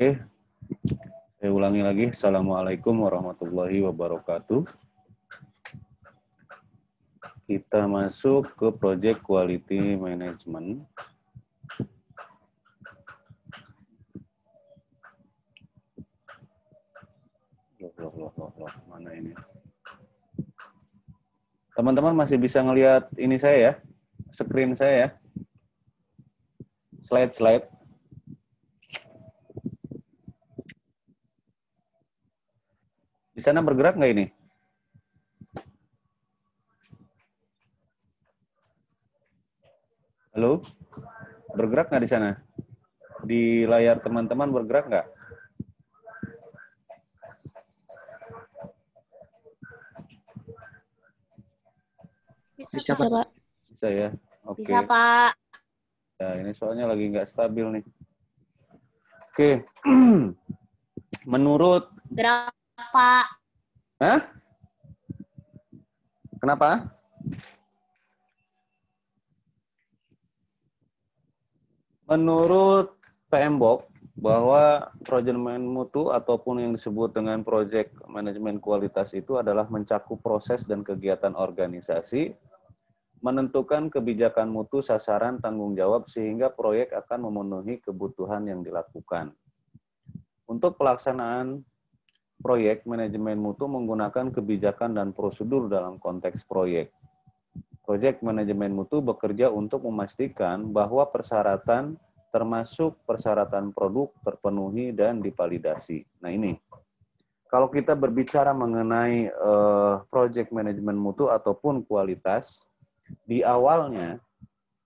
Oke, saya ulangi lagi. Assalamualaikum warahmatullahi wabarakatuh. Kita masuk ke Project Quality Management. Loh, mana ini? Teman-teman masih bisa ngelihat ini saya ya? Screen saya ya? Slide-slide. Di sana bergerak nggak ini? Halo? Bergerak nggak di sana? Di layar teman-teman bergerak nggak? Bisa, Pak. Bisa ya? Oke. Bisa, Pak. Ya, ini soalnya lagi nggak stabil nih. Oke. Menurut... Gerak, Pak. Hah? Kenapa? Menurut PMBOK, bahwa project management mutu ataupun yang disebut dengan project manajemen kualitas itu adalah mencakup proses dan kegiatan organisasi, menentukan kebijakan mutu, sasaran, tanggung jawab, sehingga proyek akan memenuhi kebutuhan yang dilakukan. Untuk pelaksanaan proyek, manajemen mutu menggunakan kebijakan dan prosedur dalam konteks proyek. Proyek manajemen mutu bekerja untuk memastikan bahwa persyaratan termasuk persyaratan produk terpenuhi dan divalidasi. Nah ini, kalau kita berbicara mengenai project management mutu ataupun kualitas, di awalnya,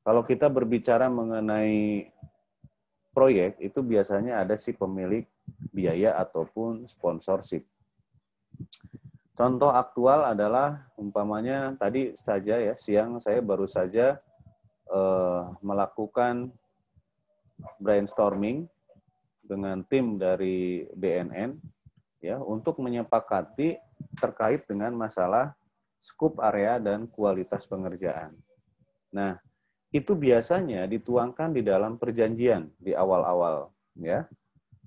kalau kita berbicara mengenai proyek, itu biasanya ada si pemilik biaya ataupun sponsorship. Contoh aktual adalah umpamanya tadi saja ya, siang saya baru saja melakukan brainstorming dengan tim dari BNN ya untuk menyepakati terkait dengan masalah skup area dan kualitas pengerjaan. Nah, itu biasanya dituangkan di dalam perjanjian di awal-awal ya.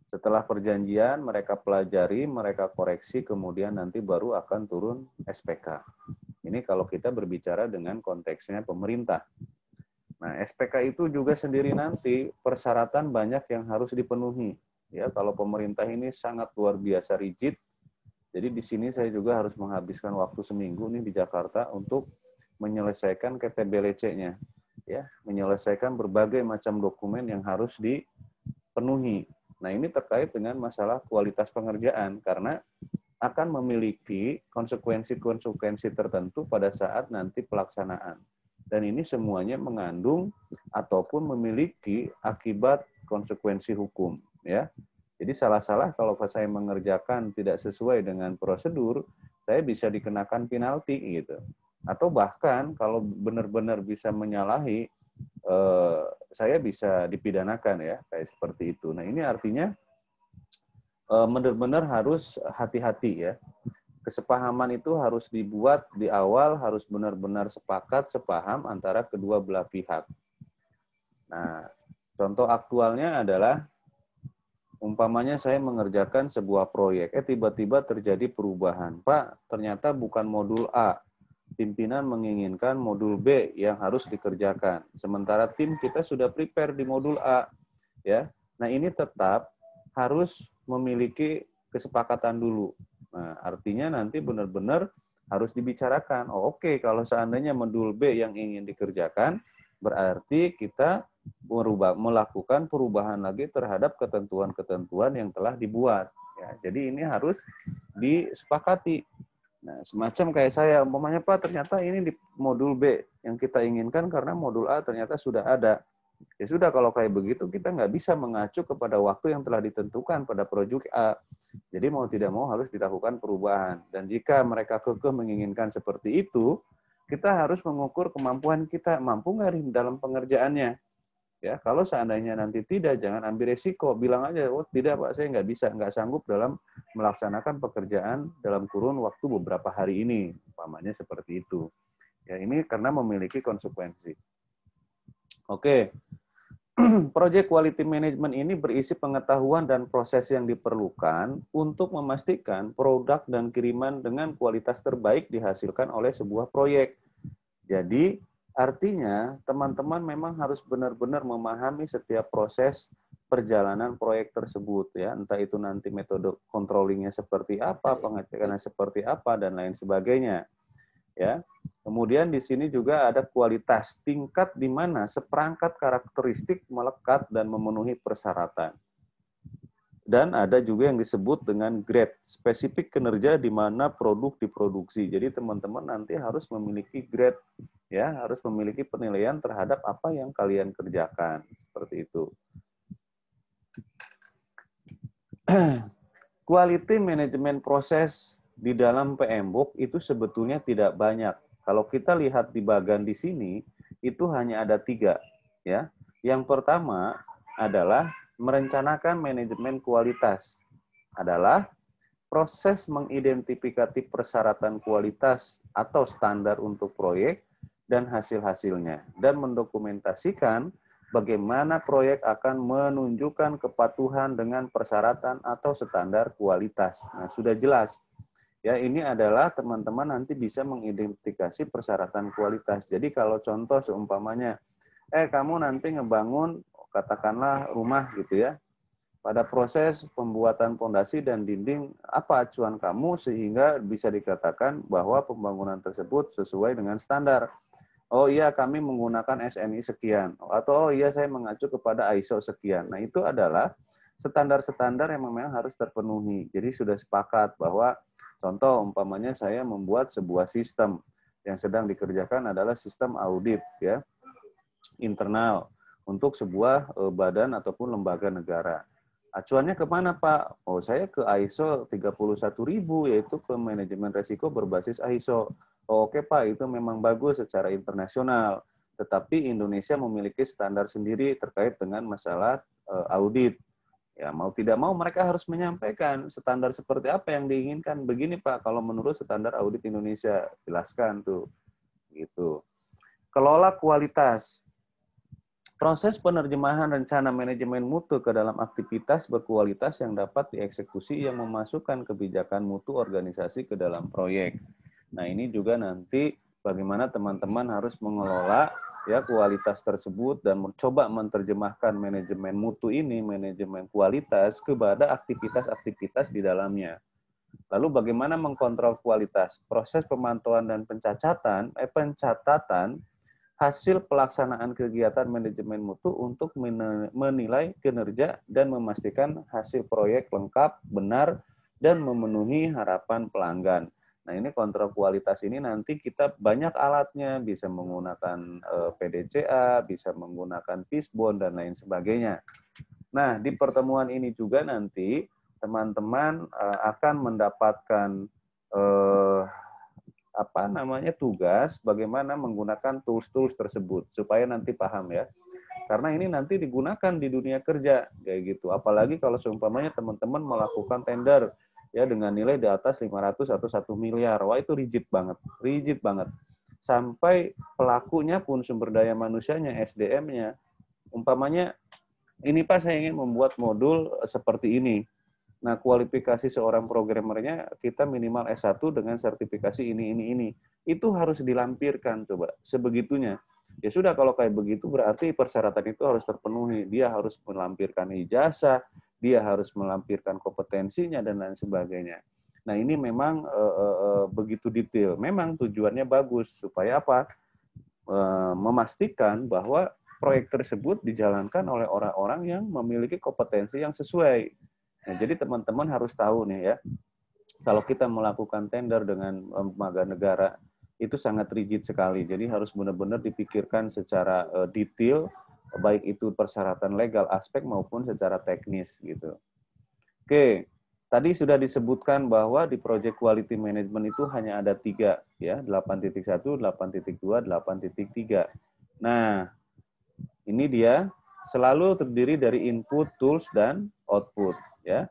Setelah perjanjian mereka pelajari, mereka koreksi, kemudian nanti baru akan turun SPK. Ini kalau kita berbicara dengan konteksnya pemerintah. Nah, SPK itu juga sendiri nanti persyaratan banyak yang harus dipenuhi. Ya, kalau pemerintah ini sangat luar biasa rigid. Jadi di sini saya juga harus menghabiskan waktu seminggu nih di Jakarta untuk menyelesaikan KTBLC-nya. Ya, menyelesaikan berbagai macam dokumen yang harus dipenuhi. Nah, ini terkait dengan masalah kualitas pengerjaan karena akan memiliki konsekuensi-konsekuensi tertentu pada saat nanti pelaksanaan. Dan ini semuanya mengandung ataupun memiliki akibat konsekuensi hukum, ya. Jadi salah-salah kalau saya mengerjakan tidak sesuai dengan prosedur, saya bisa dikenakan penalti gitu. Atau bahkan kalau benar-benar bisa menyalahi, saya bisa dipidanakan ya, kayak seperti itu. Nah ini artinya benar-benar harus hati-hati ya. Kesepahaman itu harus dibuat di awal, harus benar-benar sepakat, sepaham antara kedua belah pihak. Nah, contoh aktualnya adalah, umpamanya saya mengerjakan sebuah proyek, tiba-tiba terjadi perubahan. Pak, ternyata bukan modul A, pimpinan menginginkan modul B yang harus dikerjakan. Sementara tim kita sudah prepare di modul A. Ya, nah ini tetap harus memiliki kesepakatan dulu. Nah, artinya nanti benar-benar harus dibicarakan. Oh, oke, kalau seandainya modul B yang ingin dikerjakan, berarti kita melakukan perubahan lagi terhadap ketentuan-ketentuan yang telah dibuat. Ya, jadi ini harus disepakati. Nah, semacam kayak saya, umpamanya Pak, ternyata ini di modul B yang kita inginkan karena modul A ternyata sudah ada. Ya sudah, kalau kayak begitu kita nggak bisa mengacu kepada waktu yang telah ditentukan pada proyek A. Jadi mau tidak mau harus dilakukan perubahan. Dan jika mereka kekeh menginginkan seperti itu, kita harus mengukur kemampuan kita, mampu nggak di dalam pengerjaannya. Ya, kalau seandainya nanti tidak, jangan ambil resiko. Bilang aja, oh tidak Pak, saya nggak bisa, nggak sanggup dalam melaksanakan pekerjaan dalam kurun waktu beberapa hari ini. Umpamanya seperti itu. Ya, ini karena memiliki konsekuensi. Oke. Project Quality Management ini berisi pengetahuan dan proses yang diperlukan untuk memastikan produk dan kiriman dengan kualitas terbaik dihasilkan oleh sebuah proyek. Jadi, artinya teman-teman memang harus benar-benar memahami setiap proses perjalanan proyek tersebut, ya, entah itu nanti metode controllingnya seperti apa, pengecekannya seperti apa, dan lain sebagainya. Ya. Kemudian di sini juga ada kualitas, tingkat di mana seperangkat karakteristik melekat dan memenuhi persyaratan. Dan ada juga yang disebut dengan grade, spesifik kinerja di mana produk diproduksi. Jadi teman-teman nanti harus memiliki grade, ya, harus memiliki penilaian terhadap apa yang kalian kerjakan, seperti itu. Quality management proses di dalam PMBOK itu sebetulnya tidak banyak. Kalau kita lihat di bagian di sini, itu hanya ada 3. Ya. Yang pertama adalah merencanakan manajemen kualitas. Adalah proses mengidentifikasi persyaratan kualitas atau standar untuk proyek dan hasil-hasilnya. Dan mendokumentasikan bagaimana proyek akan menunjukkan kepatuhan dengan persyaratan atau standar kualitas. Nah, sudah jelas. Ya, ini adalah teman-teman nanti bisa mengidentifikasi persyaratan kualitas. Jadi kalau contoh seumpamanya, kamu nanti ngebangun, katakanlah rumah gitu ya, pada proses pembuatan pondasi dan dinding, apa acuan kamu sehingga bisa dikatakan bahwa pembangunan tersebut sesuai dengan standar. Oh iya, kami menggunakan SNI sekian. Atau oh iya, saya mengacu kepada ISO sekian. Nah, itu adalah standar-standar yang memang harus terpenuhi. Jadi sudah sepakat bahwa contoh umpamanya saya membuat sebuah sistem yang sedang dikerjakan adalah sistem audit ya internal untuk sebuah badan ataupun lembaga negara. Acuannya kemana Pak? Oh saya ke ISO 31.000 yaitu ke manajemen risiko berbasis ISO. Oh, oke Pak, itu memang bagus secara internasional. Tetapi Indonesia memiliki standar sendiri terkait dengan masalah audit. Ya, mau tidak mau mereka harus menyampaikan standar seperti apa yang diinginkan. Begini Pak, kalau menurut standar audit Indonesia, jelaskan tuh. Gitu. Kelola kualitas. Proses penerjemahan rencana manajemen mutu ke dalam aktivitas berkualitas yang dapat dieksekusi yang memasukkan kebijakan mutu organisasi ke dalam proyek. Nah, ini juga nanti bagaimana teman-teman harus mengelola ya kualitas tersebut dan mencoba menerjemahkan manajemen mutu ini, manajemen kualitas kepada aktivitas-aktivitas di dalamnya. Lalu bagaimana mengkontrol kualitas? Proses pemantauan dan pencatatan hasil pelaksanaan kegiatan manajemen mutu untuk menilai kinerja dan memastikan hasil proyek lengkap, benar, dan memenuhi harapan pelanggan. Nah, ini kontrol kualitas ini nanti kita banyak alatnya, bisa menggunakan PDCA, bisa menggunakan Fishbone, dan lain sebagainya. Nah, di pertemuan ini juga nanti teman-teman akan mendapatkan tugas bagaimana menggunakan tools-tools tersebut, supaya nanti paham ya. Karena ini nanti digunakan di dunia kerja, kayak gitu. Apalagi kalau seumpamanya teman-teman melakukan tender, ya dengan nilai di atas 500 atau 1 miliar. Wah itu rigid banget. Sampai pelakunya pun sumber daya manusianya, SDM-nya. Umpamanya, ini Pak saya ingin membuat modul seperti ini. Nah kualifikasi seorang programmernya kita minimal S1 dengan sertifikasi ini. Itu harus dilampirkan coba, sebegitunya. Ya sudah kalau kayak begitu berarti persyaratan itu harus terpenuhi. Dia harus melampirkan ijazah, dia harus melampirkan kompetensinya dan lain sebagainya. Nah ini memang begitu detail. Memang tujuannya bagus supaya apa? Memastikan bahwa proyek tersebut dijalankan oleh orang-orang yang memiliki kompetensi yang sesuai. Nah, jadi teman-teman harus tahu nih ya, kalau kita melakukan tender dengan lembaga negara itu sangat rigid sekali. Jadi harus benar-benar dipikirkan secara detail, baik itu persyaratan legal aspek maupun secara teknis gitu. Oke, tadi sudah disebutkan bahwa di Project Quality Management itu hanya ada 3 ya, 8.1, 8.2, 8.3. Nah, ini dia selalu terdiri dari input, tools, dan output ya.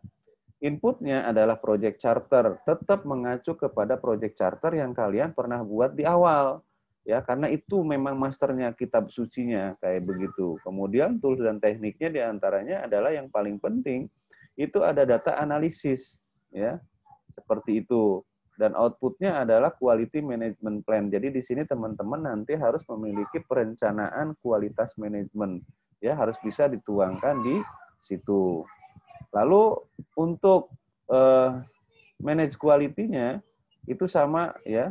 Inputnya adalah project charter, tetap mengacu kepada project charter yang kalian pernah buat di awal. Ya, karena itu memang masternya, kitab sucinya kayak begitu. Kemudian tools dan tekniknya diantaranya adalah yang paling penting itu ada data analisis, ya seperti itu. Dan outputnya adalah quality management plan. Jadi di sini teman-teman nanti harus memiliki perencanaan kualitas manajemen, ya harus bisa dituangkan di situ. Lalu untuk manage quality-nya itu sama ya.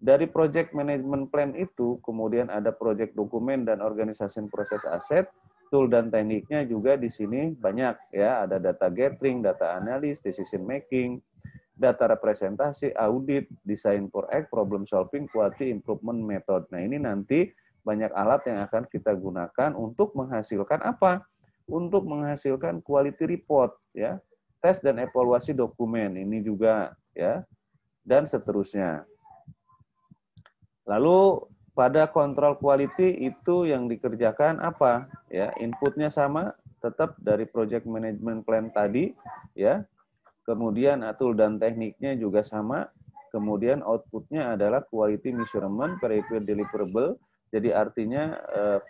Dari project management plan itu, kemudian ada project dokumen dan organisasi proses aset, tool dan tekniknya juga di sini banyak ya, ada data gathering, data analis, decision making, data representasi, audit, design for act, problem solving, quality improvement method. Nah, ini nanti banyak alat yang akan kita gunakan untuk menghasilkan apa? Untuk menghasilkan quality report ya. Tes dan evaluasi dokumen ini juga ya, dan seterusnya. Lalu pada kontrol quality itu yang dikerjakan apa? Ya, inputnya sama, tetap dari project management plan tadi, ya. Kemudian tool dan tekniknya juga sama. Kemudian outputnya adalah quality measurement, verified deliverable. Jadi artinya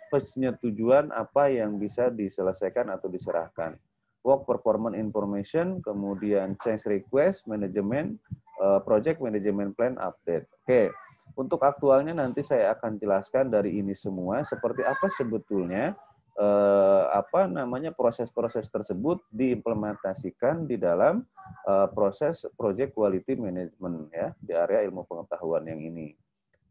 persetujuan apa yang bisa diselesaikan atau diserahkan. Work performance information, kemudian change request, management, project management plan update. Oke. Untuk aktualnya nanti saya akan jelaskan dari ini semua seperti apa sebetulnya proses-proses tersebut diimplementasikan di dalam proses project quality management ya di area ilmu pengetahuan yang ini.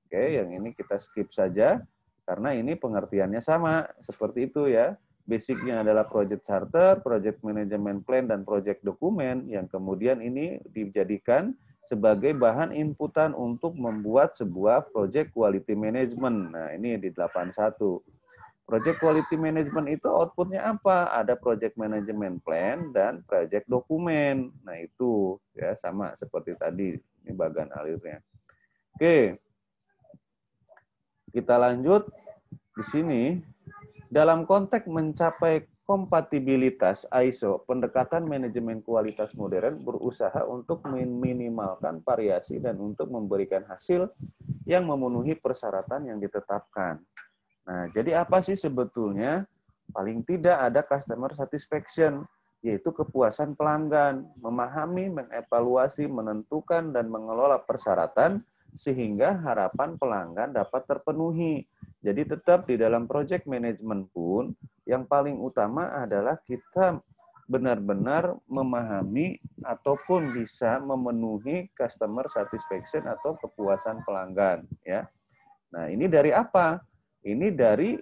Oke, yang ini kita skip saja karena ini pengertiannya sama seperti itu ya. Basicnya adalah project charter, project management plan dan project dokumen yang kemudian ini dijadikan sebagai bahan inputan untuk membuat sebuah project quality management. Nah, ini di 81. Project quality management itu outputnya apa? Ada project management plan dan project dokumen. Nah, itu ya sama seperti tadi. Ini bagan alirnya. Oke. Kita lanjut di sini. Dalam konteks mencapai kompatibilitas ISO, pendekatan manajemen kualitas modern berusaha untuk meminimalkan variasi dan untuk memberikan hasil yang memenuhi persyaratan yang ditetapkan. Nah, jadi apa sih sebetulnya? Paling tidak ada customer satisfaction, yaitu kepuasan pelanggan, memahami, mengevaluasi, menentukan, dan mengelola persyaratan sehingga harapan pelanggan dapat terpenuhi. Jadi tetap di dalam project management pun yang paling utama adalah kita benar-benar memahami ataupun bisa memenuhi customer satisfaction atau kepuasan pelanggan ya. Nah, ini dari apa? Ini dari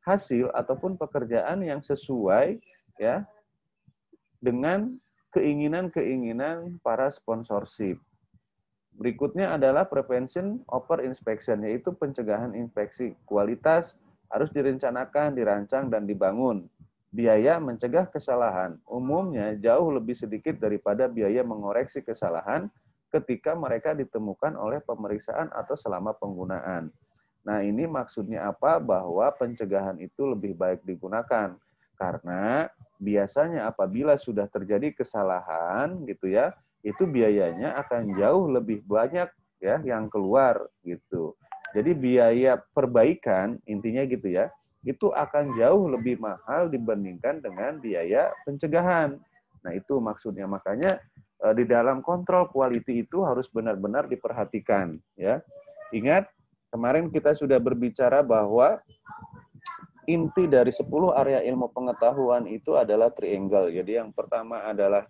hasil ataupun pekerjaan yang sesuai ya dengan keinginan-keinginan para sponsorship. Berikutnya adalah prevention over inspection, yaitu pencegahan inspeksi. Kualitas harus direncanakan, dirancang, dan dibangun. Biaya mencegah kesalahan. Umumnya jauh lebih sedikit daripada biaya mengoreksi kesalahan ketika mereka ditemukan oleh pemeriksaan atau selama penggunaan. Nah, ini maksudnya apa? Bahwa pencegahan itu lebih baik digunakan. Karena biasanya apabila sudah terjadi kesalahan gitu ya, itu biayanya akan jauh lebih banyak ya yang keluar gitu. Jadi biaya perbaikan intinya gitu ya, itu akan jauh lebih mahal dibandingkan dengan biaya pencegahan. Nah, itu maksudnya. Makanya di dalam kontrol quality itu harus benar-benar diperhatikan ya. Ingat, kemarin kita sudah berbicara bahwa inti dari 10 area ilmu pengetahuan itu adalah triangle. Jadi yang pertama adalah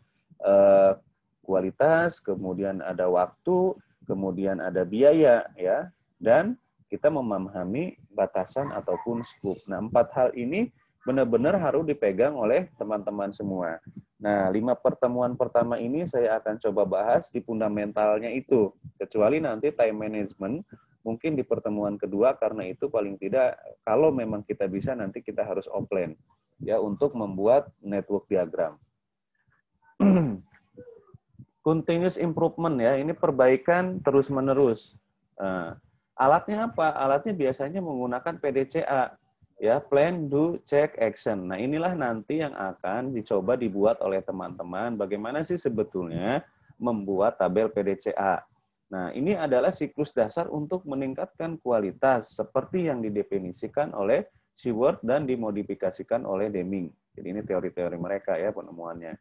kualitas, kemudian ada waktu, kemudian ada biaya ya, dan kita memahami batasan ataupun scope. Nah, 4 hal ini benar-benar harus dipegang oleh teman-teman semua. Nah, 5 pertemuan pertama ini saya akan coba bahas di fundamentalnya itu, kecuali nanti time management mungkin di pertemuan kedua, karena itu paling tidak kalau memang kita bisa nanti kita harus offline ya untuk membuat network diagram. Continuous improvement ya, ini perbaikan terus-menerus. Alatnya apa? Alatnya biasanya menggunakan PDCA, ya, Plan, Do, Check, Action. Nah, inilah nanti yang akan dicoba dibuat oleh teman-teman. Bagaimana sih sebetulnya membuat tabel PDCA? Nah, ini adalah siklus dasar untuk meningkatkan kualitas seperti yang didefinisikan oleh Seward dan dimodifikasikan oleh Deming. Jadi ini teori-teori mereka ya penemuannya.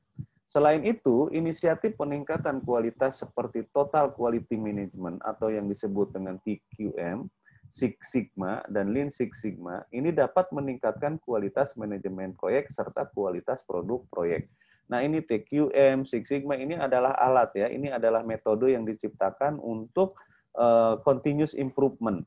Selain itu, inisiatif peningkatan kualitas seperti Total Quality Management atau yang disebut dengan TQM, Six Sigma, dan Lean Six Sigma, ini dapat meningkatkan kualitas manajemen proyek serta kualitas produk proyek. Nah, ini TQM, Six Sigma ini adalah alat ya, ini adalah metode yang diciptakan untuk continuous improvement.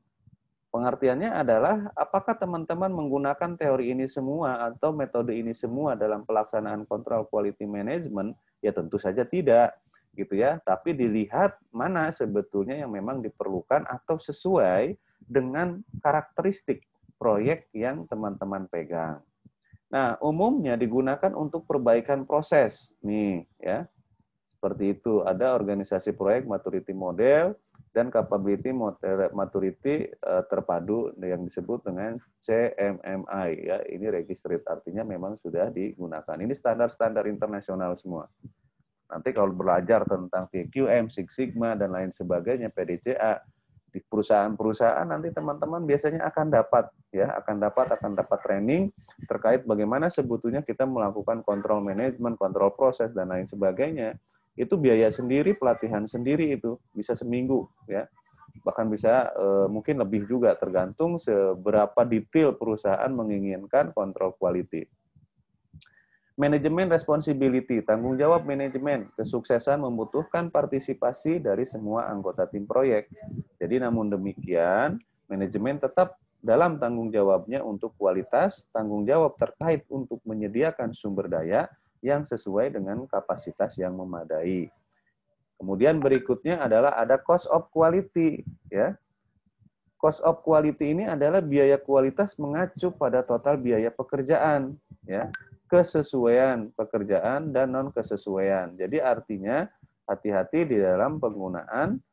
Pengertiannya adalah apakah teman-teman menggunakan teori ini semua atau metode ini semua dalam pelaksanaan kontrol quality management? Ya tentu saja tidak, gitu ya. Tapi dilihat mana sebetulnya yang memang diperlukan atau sesuai dengan karakteristik proyek yang teman-teman pegang. Nah, umumnya digunakan untuk perbaikan proses. Nih, ya. Seperti itu, ada organisasi proyek maturity model dan capability maturity terpadu yang disebut dengan CMMI ya. Ini registered artinya memang sudah digunakan. Ini standar-standar internasional semua. Nanti kalau belajar tentang TQM, Six Sigma dan lain sebagainya, PDCA di perusahaan-perusahaan nanti teman-teman biasanya akan dapat training terkait bagaimana sebetulnya kita melakukan kontrol manajemen, kontrol proses dan lain sebagainya. Itu biaya sendiri, pelatihan sendiri itu bisa seminggu ya. Bahkan bisa mungkin lebih juga tergantung seberapa detail perusahaan menginginkan kontrol quality. Manajemen responsibility, tanggung jawab manajemen, kesuksesan membutuhkan partisipasi dari semua anggota tim proyek. Jadi namun demikian, manajemen tetap dalam tanggung jawabnya untuk kualitas, tanggung jawab terkait untuk menyediakan sumber daya yang sesuai dengan kapasitas yang memadai. Kemudian berikutnya adalah ada cost of quality, ya. Cost of quality ini adalah biaya kualitas mengacu pada total biaya pekerjaan, ya. Kesesuaian pekerjaan dan non kesesuaian. Jadi artinya hati-hati di dalam penggunaan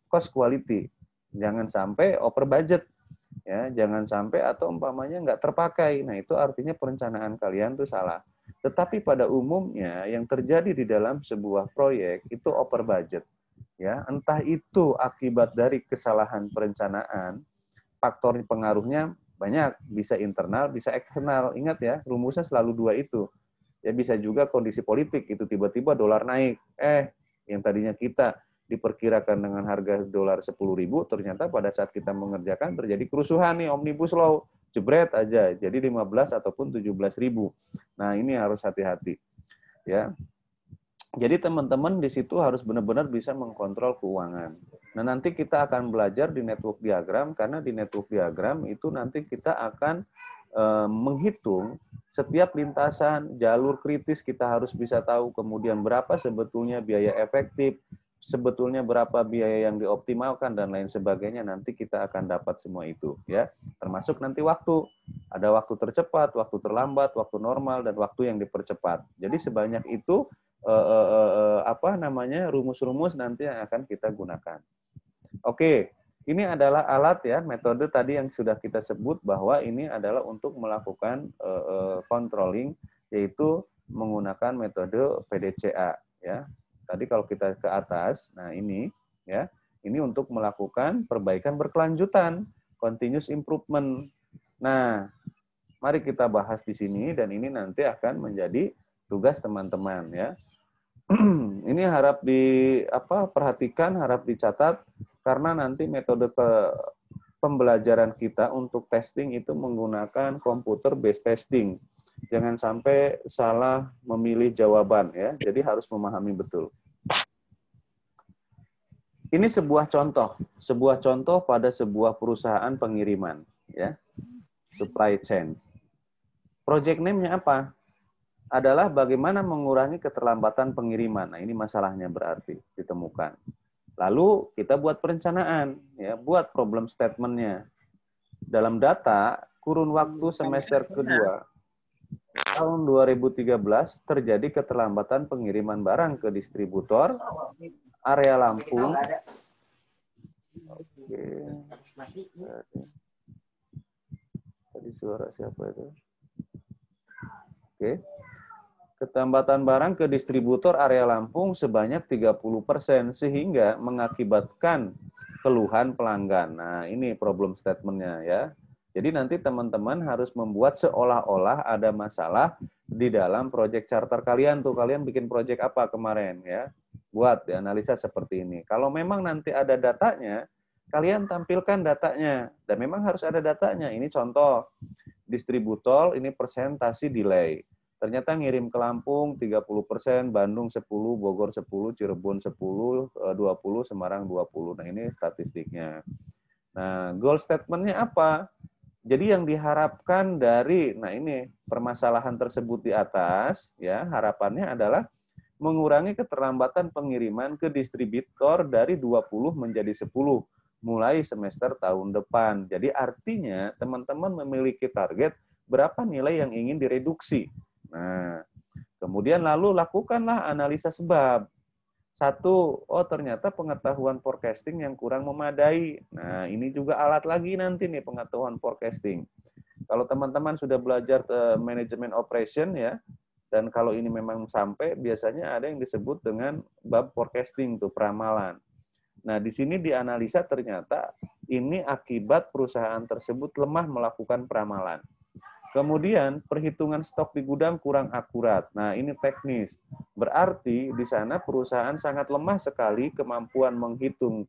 cost quality. Jangan sampai over budget, ya. Jangan sampai atau umpamanya nggak terpakai. Nah itu artinya perencanaan kalian tuh salah. Tetapi pada umumnya yang terjadi di dalam sebuah proyek itu over budget, ya. Entah itu akibat dari kesalahan perencanaan, faktor pengaruhnya banyak, bisa internal, bisa eksternal. Ingat ya, rumusnya selalu dua itu. Ya bisa juga kondisi politik, itu tiba-tiba dolar naik. Yang tadinya kita diperkirakan dengan harga dolar 10.000, ternyata pada saat kita mengerjakan terjadi kerusuhan nih, omnibus law, jebret aja, jadi 15 ataupun 17.000. Nah ini harus hati-hati. Ya, jadi teman-teman di situ harus benar-benar bisa mengkontrol keuangan. Nah, nanti kita akan belajar di network diagram, karena di network diagram itu nanti kita akan menghitung setiap lintasan, jalur kritis kita harus bisa tahu, kemudian berapa sebetulnya biaya efektif, sebetulnya berapa biaya yang dioptimalkan, dan lain sebagainya. Nanti kita akan dapat semua itu, ya. Termasuk nanti waktu. Ada waktu tercepat, waktu terlambat, waktu normal, dan waktu yang dipercepat. Jadi sebanyak itu rumus-rumus nanti yang akan kita gunakan. Oke, ini adalah alat ya, metode tadi yang sudah kita sebut bahwa ini adalah untuk melakukan controlling, yaitu menggunakan metode PDCA ya. Tadi kalau kita ke atas, nah ini ya, ini untuk melakukan perbaikan berkelanjutan, continuous improvement. Nah, mari kita bahas di sini dan ini nanti akan menjadi tugas teman-teman ya. Ini harap perhatikan, harap dicatat, karena nanti metode pembelajaran kita untuk testing itu menggunakan computer based testing. Jangan sampai salah memilih jawaban ya. Jadi harus memahami betul. Ini sebuah contoh pada sebuah perusahaan pengiriman ya. Supply chain. Project name-nya apa? Adalah bagaimana mengurangi keterlambatan pengiriman. Nah, ini masalahnya berarti ditemukan. Lalu kita buat perencanaan, ya, buat problem statement-nya. Dalam data, kurun waktu semester kedua, tahun 2013, terjadi keterlambatan pengiriman barang ke distributor, area Lampung. Oke. Tadi suara siapa itu? Oke. Keterlambatan barang ke distributor area Lampung sebanyak 30%, sehingga mengakibatkan keluhan pelanggan. Nah, ini problem statement-nya ya. Jadi nanti teman-teman harus membuat seolah-olah ada masalah di dalam proyek charter kalian tuh. Kalian bikin proyek apa kemarin ya? Buat dianalisa seperti ini. Kalau memang nanti ada datanya, kalian tampilkan datanya. Dan memang harus ada datanya. Ini contoh, distributor ini persentasi delay. Ternyata ngirim ke Lampung 30%, Bandung 10%, Bogor 10%, Cirebon 10%, 20%, Semarang 20%. Nah, ini statistiknya. Nah, goal statement-nya apa? Jadi yang diharapkan dari, nah ini permasalahan tersebut di atas, ya harapannya adalah mengurangi keterlambatan pengiriman ke distributor dari 20 menjadi 10 mulai semester tahun depan. Jadi artinya teman-teman memiliki target berapa nilai yang ingin direduksi. Nah, kemudian lalu lakukanlah analisa sebab. Satu, oh ternyata pengetahuan forecasting yang kurang memadai. Nah, ini juga alat lagi nanti nih pengetahuan forecasting. Kalau teman-teman sudah belajar manajemen operation ya, dan kalau ini memang sampai, biasanya ada yang disebut dengan bab forecasting, tuh peramalan. Nah, di sini dianalisa ternyata ini akibat perusahaan tersebut lemah melakukan peramalan. Kemudian perhitungan stok di gudang kurang akurat. Nah, ini teknis. Berarti di sana perusahaan sangat lemah sekali kemampuan menghitung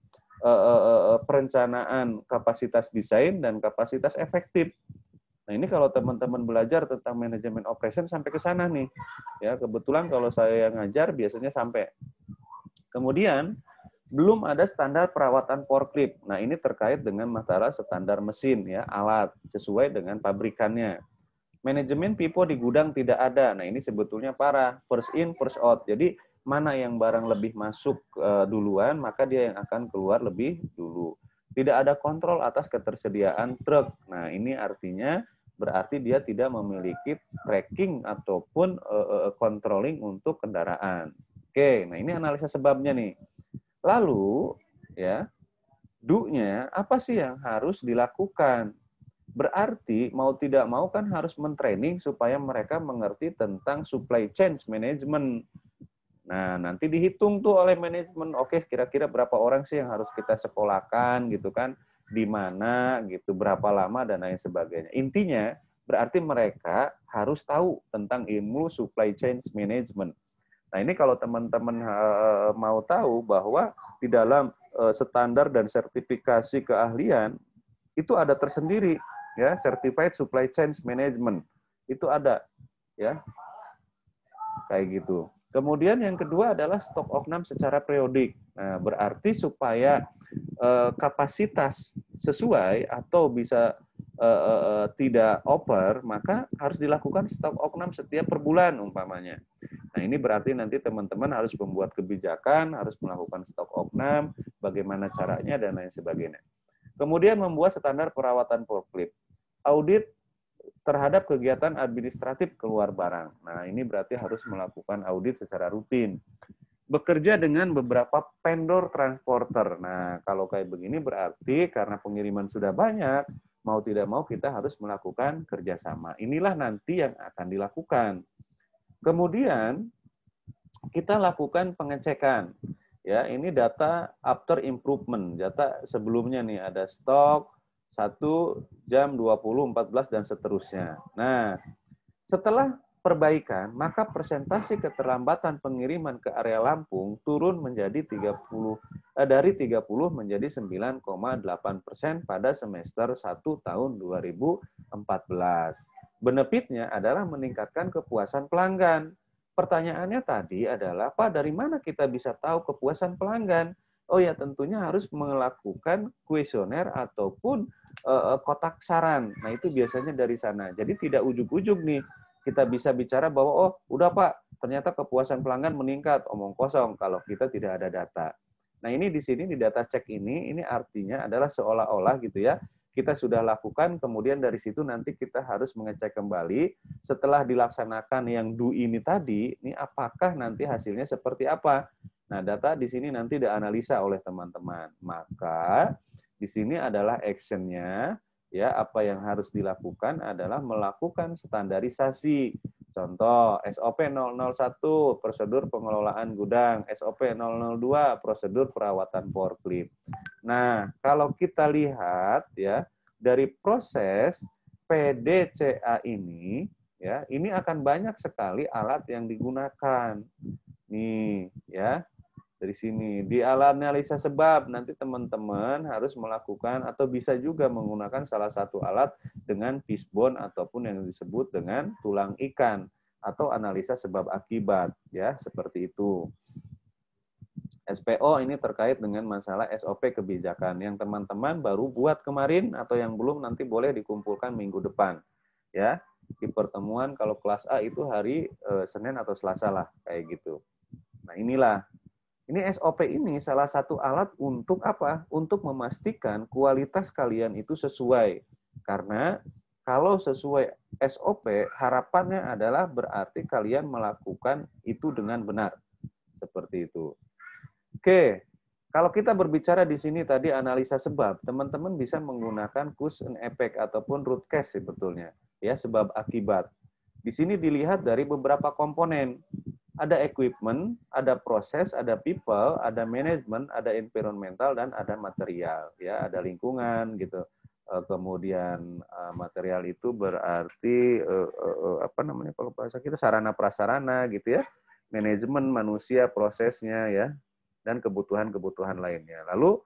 perencanaan kapasitas desain dan kapasitas efektif. Nah, ini kalau teman-teman belajar tentang manajemen operation sampai ke sana nih. Ya, kebetulan kalau saya ngajar biasanya sampai. Kemudian belum ada standar perawatan forklift. Nah, ini terkait dengan masalah standar mesin ya, alat sesuai dengan pabrikannya. Manajemen pipo di gudang tidak ada. Nah, ini sebetulnya parah. First in, first out. Jadi, mana yang barang lebih masuk duluan, maka dia yang akan keluar lebih dulu. Tidak ada kontrol atas ketersediaan truk. Nah, ini artinya berarti dia tidak memiliki tracking ataupun controlling untuk kendaraan. Oke, nah ini analisa sebabnya nih. Lalu, ya, do-nya apa sih yang harus dilakukan? Berarti mau tidak mau kan harus mentraining supaya mereka mengerti tentang supply chain management. Nah, nanti dihitung tuh oleh manajemen, oke kira-kira berapa orang sih yang harus kita sekolahkan gitu kan, di mana gitu, berapa lama dan lain sebagainya. Intinya berarti mereka harus tahu tentang ilmu supply chain management. Nah, ini kalau teman-teman mau tahu bahwa di dalam standar dan sertifikasi keahlian itu ada tersendiri. Ya, Certified Supply Chain Management itu ada, ya, kayak gitu. Kemudian yang kedua adalah stok of-name secara periodik. Nah, berarti supaya kapasitas sesuai atau bisa tidak over, maka harus dilakukan stok of-name setiap per bulan umpamanya. Nah, ini berarti nanti teman-teman harus membuat kebijakan, harus melakukan stok of-name, bagaimana caranya dan lain sebagainya. Kemudian membuat standar perawatan forklift. Audit terhadap kegiatan administratif keluar barang. Nah, ini berarti harus melakukan audit secara rutin. Bekerja dengan beberapa vendor transporter. Nah, kalau kayak begini berarti karena pengiriman sudah banyak, mau tidak mau kita harus melakukan kerjasama. Inilah nanti yang akan dilakukan. Kemudian, kita lakukan pengecekan. Ya, ini data after improvement. Data sebelumnya nih ada stok, 1 jam 20, 14, dan seterusnya. Nah, setelah perbaikan, maka persentase keterlambatan pengiriman ke area Lampung turun menjadi dari 30 menjadi 9,8% pada semester 1 tahun 2014. Benefitnya adalah meningkatkan kepuasan pelanggan. Pertanyaannya tadi adalah, Pak, dari mana kita bisa tahu kepuasan pelanggan? Oh ya, tentunya harus melakukan kuesioner ataupun kotak saran. Nah, itu biasanya dari sana. Jadi tidak ujuk-ujuk nih kita bisa bicara bahwa, oh udah Pak, ternyata kepuasan pelanggan meningkat, omong kosong kalau kita tidak ada data. Nah, ini di sini di data cek ini artinya adalah seolah-olah gitu ya, kita sudah lakukan, kemudian dari situ nanti kita harus mengecek kembali setelah dilaksanakan yang do ini tadi, ini apakah nanti hasilnya seperti apa. Nah, data di sini nanti dianalisa oleh teman-teman. Maka di sini adalah action-nya, ya, apa yang harus dilakukan adalah melakukan standarisasi Contoh, SOP 001, prosedur pengelolaan gudang. SOP 002, prosedur perawatan forklift. Nah, kalau kita lihat ya, dari proses PDCA ini, ya, ini akan banyak sekali alat yang digunakan. Nih, ya, dari sini. Di analisa sebab, nanti teman-teman harus melakukan atau bisa juga menggunakan salah satu alat dengan fishbone ataupun yang disebut dengan tulang ikan atau analisa sebab akibat, ya, seperti itu. SPO ini terkait dengan masalah SOP kebijakan yang teman-teman baru buat kemarin atau yang belum nanti boleh dikumpulkan minggu depan, ya. Di pertemuan kalau kelas A itu hari Senin atau Selasa lah, kayak gitu. Nah, inilah. Ini SOP ini salah satu alat untuk apa? Untuk memastikan kualitas kalian itu sesuai. Karena kalau sesuai SOP, harapannya adalah berarti kalian melakukan itu dengan benar. Seperti itu. Oke, kalau kita berbicara di sini tadi analisa sebab, teman-teman bisa menggunakan cause and effect ataupun root cause sebetulnya. Ya, sebab akibat. Di sini dilihat dari beberapa komponen. Ada equipment, ada proses, ada people, ada manajemen, ada environmental, dan ada material. Ya, ada lingkungan gitu. Kemudian material itu berarti apa namanya kalau bahasa kita sarana prasarana gitu ya. Manajemen manusia, prosesnya ya, dan kebutuhan-kebutuhan lainnya. Lalu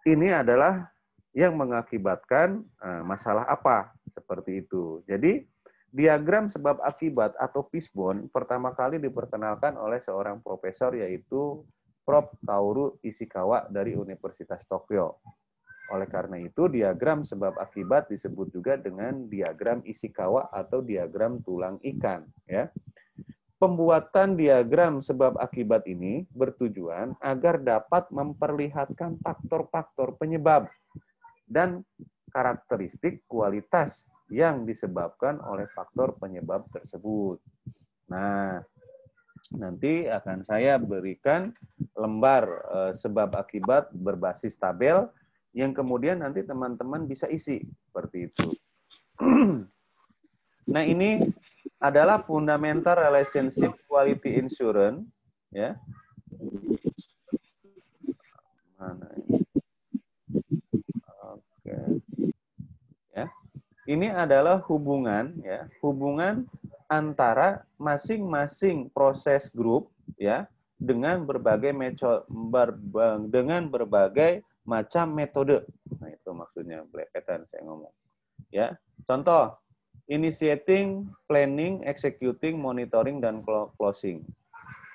ini adalah yang mengakibatkan masalah apa seperti itu. Jadi diagram sebab akibat atau fishbone pertama kali diperkenalkan oleh seorang profesor yaitu Prof. Kaoru Ishikawa dari Universitas Tokyo. Oleh karena itu diagram sebab akibat disebut juga dengan diagram Ishikawa atau diagram tulang ikan. Ya. Pembuatan diagram sebab akibat ini bertujuan agar dapat memperlihatkan faktor-faktor penyebab dan karakteristik kualitas yang disebabkan oleh faktor penyebab tersebut. Nah, nanti akan saya berikan lembar sebab akibat berbasis tabel yang kemudian nanti teman-teman bisa isi seperti itu. Nah, ini adalah fundamental relationship quality insurance, ya. Mana ini? Oke. Ya. Ini adalah hubungan, ya, hubungan antara masing-masing proses grup, ya, dengan berbagai macam metode. Nah, itu maksudnya belepetan saya ngomong. Ya. Contoh, initiating, planning, executing, monitoring, dan closing.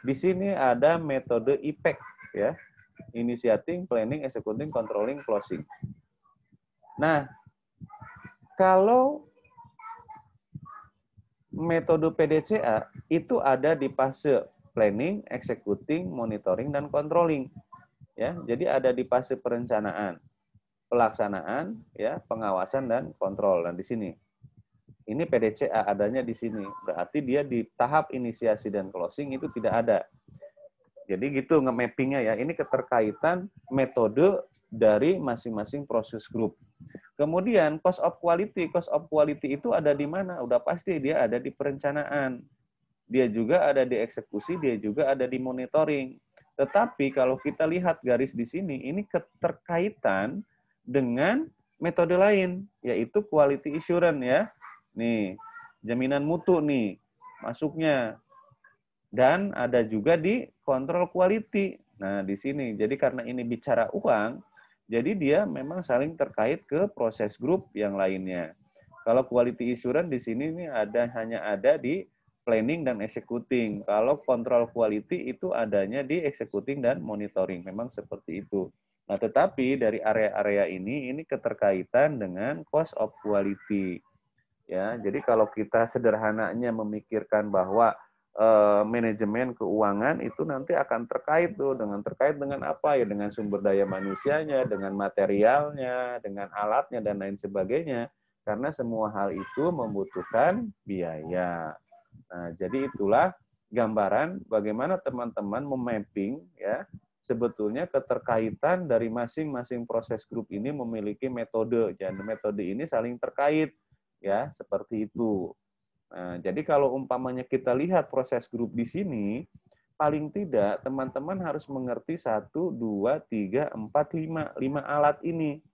Di sini ada metode IPEC, ya. Initiating, planning, executing, controlling, closing. Nah, kalau metode PDCA itu ada di fase planning, executing, monitoring, dan controlling. Ya, jadi ada di fase perencanaan, pelaksanaan, ya, pengawasan, dan kontrol. Dan di sini, ini PDCA adanya di sini. Berarti dia di tahap inisiasi dan closing itu tidak ada. Jadi gitu nge-mappingnya ya. Ini keterkaitan metode dari masing-masing proses grup. Kemudian cost of quality itu ada di mana? Udah pasti dia ada di perencanaan. Dia juga ada di eksekusi, dia juga ada di monitoring. Tetapi kalau kita lihat garis di sini, ini keterkaitan dengan metode lain, yaitu quality assurance ya. Nih, jaminan mutu nih masuknya. Dan ada juga di kontrol quality. Nah, di sini. Jadi karena ini bicara uang, jadi dia memang saling terkait ke proses grup yang lainnya. Kalau quality assurance di sini ini hanya ada di planning dan executing. Kalau kontrol quality itu adanya di executing dan monitoring. Memang seperti itu. Nah, tetapi dari area-area ini keterkaitan dengan cost of quality. Ya, jadi kalau kita sederhananya memikirkan bahwa manajemen keuangan itu nanti akan terkait dengan apa ya, dengan sumber daya manusianya, dengan materialnya, dengan alatnya dan lain sebagainya, karena semua hal itu membutuhkan biaya. Nah, jadi itulah gambaran bagaimana teman-teman memapping ya sebetulnya keterkaitan dari masing-masing proses grup ini memiliki metode dan metode ini saling terkait ya seperti itu. Nah, jadi kalau umpamanya kita lihat proses grup di sini, paling tidak teman-teman harus mengerti 1, 2, 3, 4, 5 alat ini.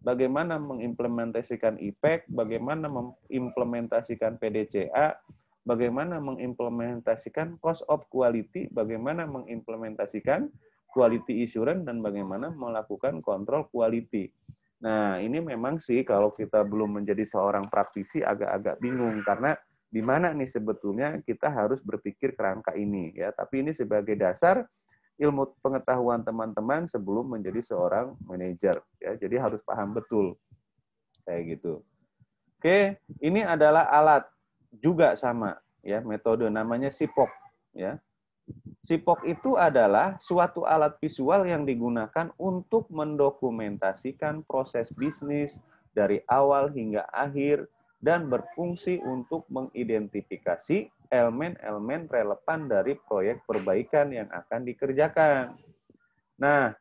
Bagaimana mengimplementasikan IPEC, bagaimana mengimplementasikan PDCA, bagaimana mengimplementasikan cost of quality, bagaimana mengimplementasikan quality assurance, dan bagaimana melakukan kontrol quality. Nah, ini memang sih kalau kita belum menjadi seorang praktisi agak-agak bingung, karena di mana nih sebetulnya kita harus berpikir kerangka ini ya. Tapi ini sebagai dasar ilmu pengetahuan teman-teman sebelum menjadi seorang manajer ya. Jadi harus paham betul kayak gitu. Oke, ini adalah alat juga sama ya, metode namanya SIPOC ya. SIPOC itu adalah suatu alat visual yang digunakan untuk mendokumentasikan proses bisnis dari awal hingga akhir dan berfungsi untuk mengidentifikasi elemen-elemen relevan dari proyek perbaikan yang akan dikerjakan. Nah,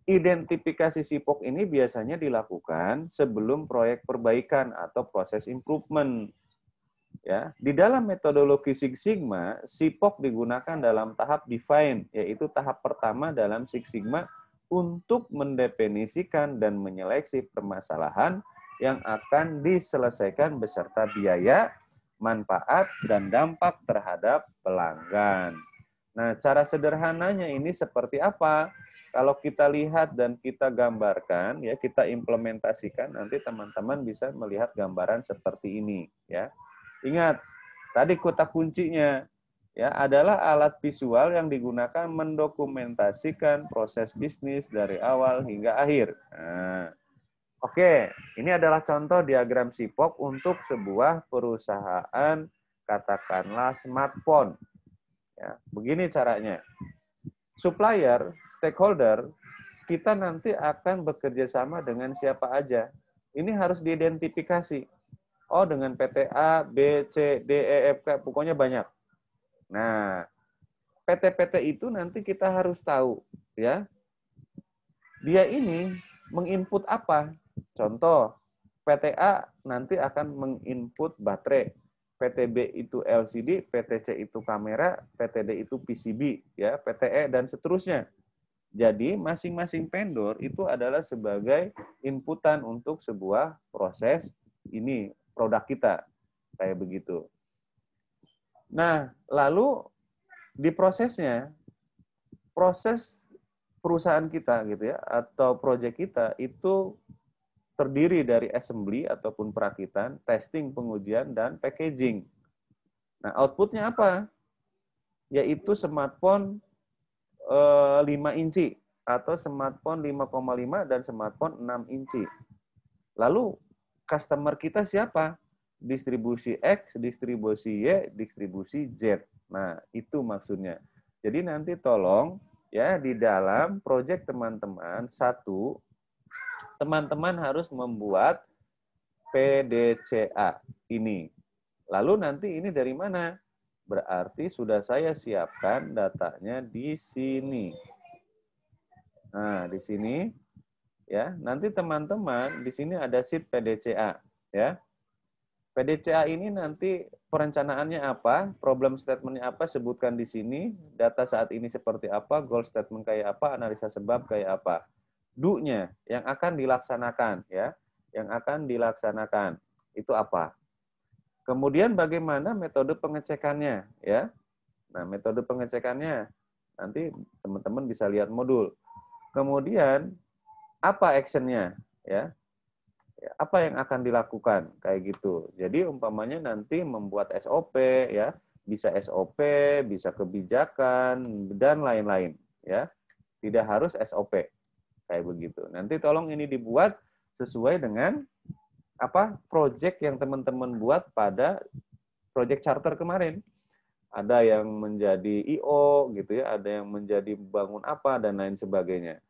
identifikasi SIPOC ini biasanya dilakukan sebelum proyek perbaikan atau proses improvement. Ya, di dalam metodologi Six Sigma, SIPOC digunakan dalam tahap define, yaitu tahap pertama dalam Six Sigma untuk mendefinisikan dan menyeleksi permasalahan yang akan diselesaikan beserta biaya, manfaat, dan dampak terhadap pelanggan. Nah, cara sederhananya ini seperti apa? Kalau kita lihat dan kita gambarkan, ya kita implementasikan, nanti teman-teman bisa melihat gambaran seperti ini, ya. Ingat, tadi kata kuncinya ya adalah alat visual yang digunakan mendokumentasikan proses bisnis dari awal hingga akhir. Nah, oke, ini adalah contoh diagram SIPOC untuk sebuah perusahaan katakanlah smartphone. Ya, begini caranya. Supplier, stakeholder, kita nanti akan bekerja sama dengan siapa aja. Ini harus diidentifikasi. Oh, dengan PT A, B, C, D, E, F, K, pokoknya banyak. Nah, PT-PT itu nanti kita harus tahu, ya. Dia ini menginput apa? Contoh, PT A nanti akan menginput baterai. PT B itu LCD, PT C itu kamera, PT D itu PCB, ya, PT E dan seterusnya. Jadi masing-masing vendor itu adalah sebagai inputan untuk sebuah proses ini produk kita kayak begitu. Nah, lalu di prosesnya, proses perusahaan kita gitu ya atau proyek kita itu terdiri dari assembly ataupun perakitan, testing, pengujian, dan packaging. Nah, outputnya apa? Yaitu smartphone 5 inci atau smartphone 5,5 dan smartphone 6 inci. Lalu customer kita siapa? Distribusi X, distribusi Y, distribusi Z. Nah, itu maksudnya. Jadi nanti tolong ya di dalam proyek teman-teman teman-teman harus membuat PDCA ini. Lalu nanti ini dari mana? Berarti sudah saya siapkan datanya di sini. Nah, di sini ya. Nanti teman-teman di sini ada sheet PDCA ya. PDCA ini nanti perencanaannya apa, problem statement-nya apa, sebutkan di sini, data saat ini seperti apa, goal statement kayak apa, analisa sebab kayak apa. Do-nya yang akan dilaksanakan ya, yang akan dilaksanakan itu apa. Kemudian bagaimana metode pengecekannya ya. Nah, metode pengecekannya nanti teman-teman bisa lihat modul. Kemudian apa action-nya ya. Apa yang akan dilakukan kayak gitu. Jadi umpamanya nanti membuat SOP ya, bisa SOP, bisa kebijakan dan lain-lain ya. Tidak harus SOP kayak begitu. Nanti tolong ini dibuat sesuai dengan apa project yang teman-teman buat pada project charter kemarin. Ada yang menjadi IO gitu ya, ada yang menjadi bangun apa dan lain sebagainya.